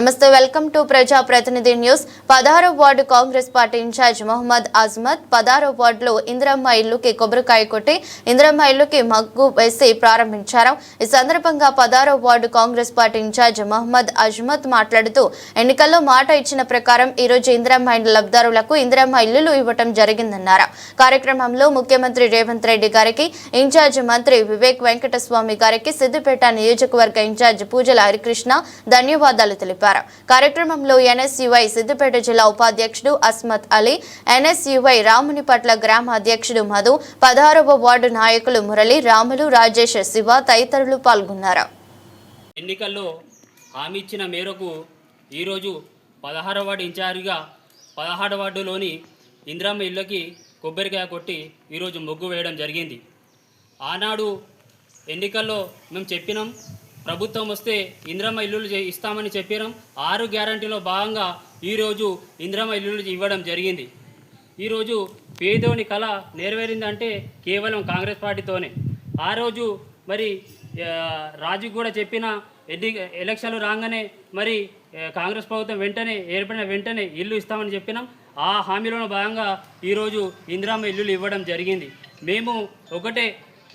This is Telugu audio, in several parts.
నమస్తే, welcome to Praja Pratinidhi news. 16వ ward Congress party incharge Mohammed Azmat 16వ వార్డులో ఇందిరమ్మ ఇల్లుకి కొబ్బరికాయ కొట్టి ఇందిరమ్మ ఇల్లుకి మగ్గు వేసి ప్రారంభించారు. ఈ సందర్భంగా 16వ ward Congress party incharge Mohammed Azmat మాట్లాడుతూ ఎన్నికల్లో మాట ఇచ్చిన ప్రకారం ఈ రోజు ఇందిరమ్మ ఇండ్ల లబ్ధిదారులకు ఇందిరమ్మ ఇల్లులు ఇవ్వడం జరిగిందన్నారు. కార్యక్రమంలో ముఖ్యమంత్రి రేవంత్ రెడ్డి గారికి, ఇన్ఛార్జ్ మంత్రి వివేక్ వెంకటస్వామి గారికి, సిద్దిపేట నియోజకవర్గ ఇన్ఛార్జ్ పూజల హరికృష్ణ ధన్యవాదాలు తెలిపారు. కార్యక్రమంలో ఎన్ఎస్యుఐ సిద్దిపేట జిల్లా ఉపాధ్యక్షుడు అస్మత్ అలీ, ఎన్ఎస్యుఐ రామునిపట్ల గ్రామ అధ్యక్షుడు మధు, 16వ వార్డు నాయకులు మురళి, రాములు, రాజేష్, శివ తదితరులు పాల్గొన్నారు. ఎన్నికల్లో హామీ ఇచ్చిన మేరకు ఈరోజు 16వ వార్డు ఇన్ఛార్జిగా 16వ వార్డులోని ఇందిరమ్మ ఇళ్ళకి కొబ్బరికాయ కొట్టి ఈరోజు మొగ్గు వేయడం జరిగింది. ఆనాడు ఎన్నికల్లో మేము చెప్పినాం, ప్రభుత్వం వస్తే ఇందిరమ్మ ఇల్లులు ఇస్తామని చెప్పినాం. 6 గ్యారంటీలో భాగంగా ఈరోజు ఇందిరమ్మ ఇల్లులు ఇవ్వడం జరిగింది. ఈరోజు పేదోని కళ నెరవేరిందంటే కేవలం కాంగ్రెస్ పార్టీతోనే. ఆ రోజు మరి రాజు కూడా చెప్పిన ఎలక్షన్లు రాగానే మరి కాంగ్రెస్ ప్రభుత్వం ఏర్పడిన వెంటనే ఇల్లు ఇస్తామని చెప్పినాం. ఆ హామీలో భాగంగా ఈరోజు ఇందిరమ్మ ఇల్లులు ఇవ్వడం జరిగింది. మేము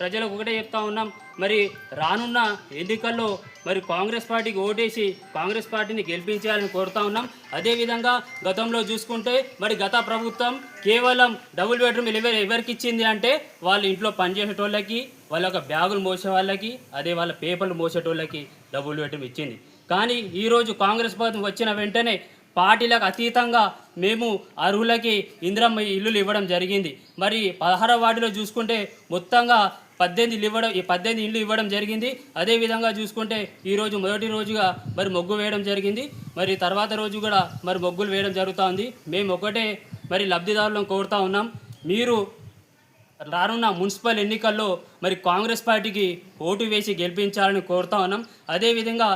ప్రజలకు ఒకటే చెప్తా ఉన్నాం, మరి రానున్న ఎన్నికల్లో మరి కాంగ్రెస్ పార్టీకి ఓటేసి కాంగ్రెస్ పార్టీని గెలిపించాలని కోరుతా ఉన్నాం. అదేవిధంగా గతంలో చూసుకుంటే మరి గత ప్రభుత్వం కేవలం డబుల్ బెడ్రూమ్ ఎవరికి ఇచ్చింది అంటే వాళ్ళ ఇంట్లో పనిచేసేటోళ్ళకి, వాళ్ళ యొక్క బ్యాగులు మోసే వాళ్ళకి, అదే వాళ్ళ పేపర్లు మోసేటోళ్ళకి డబుల్ బెడ్రూమ్ ఇచ్చింది. కానీ ఈరోజు కాంగ్రెస్ ప్రభుత్వం వచ్చిన వెంటనే పార్టీలకు అతీతంగా మేము అర్హులకి ఇందిరమ్మ ఇల్లులు ఇవ్వడం జరిగింది. మరి 16వ వార్డులో చూసుకుంటే మొత్తంగా 18 ఇళ్ళు ఇవ్వడం జరిగింది. అదేవిధంగా చూసుకుంటే ఈరోజు మొదటి రోజుగా మరి మొగ్గు వేయడం జరిగింది. మరి తర్వాత రోజు కూడా మరి మొగ్గులు వేయడం జరుగుతుంది. మేము మరి లబ్ధిదారులను కోరుతా ఉన్నాం, మీరు రానున్న మున్సిపల్ ఎన్నికల్లో మరి కాంగ్రెస్ పార్టీకి ఓటు వేసి గెలిపించాలని కోరుతా ఉన్నాం. అదేవిధంగా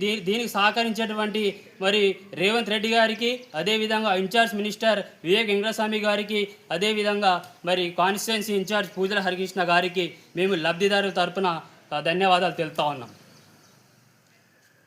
దీనికి సహకరించేటువంటి మరి రేవంత్ రెడ్డి గారికి, అదేవిధంగా ఇన్ఛార్జ్ మినిస్టర్ వివేక్ వెంకటస్వామి గారికి, అదేవిధంగా మరి కాన్స్టిట్యుయెన్సీ ఇన్ఛార్జ్ పూజల హరికృష్ణ గారికి మేము లబ్ధిదారుల తరపున ధన్యవాదాలు తెలుపుతా ఉన్నాం.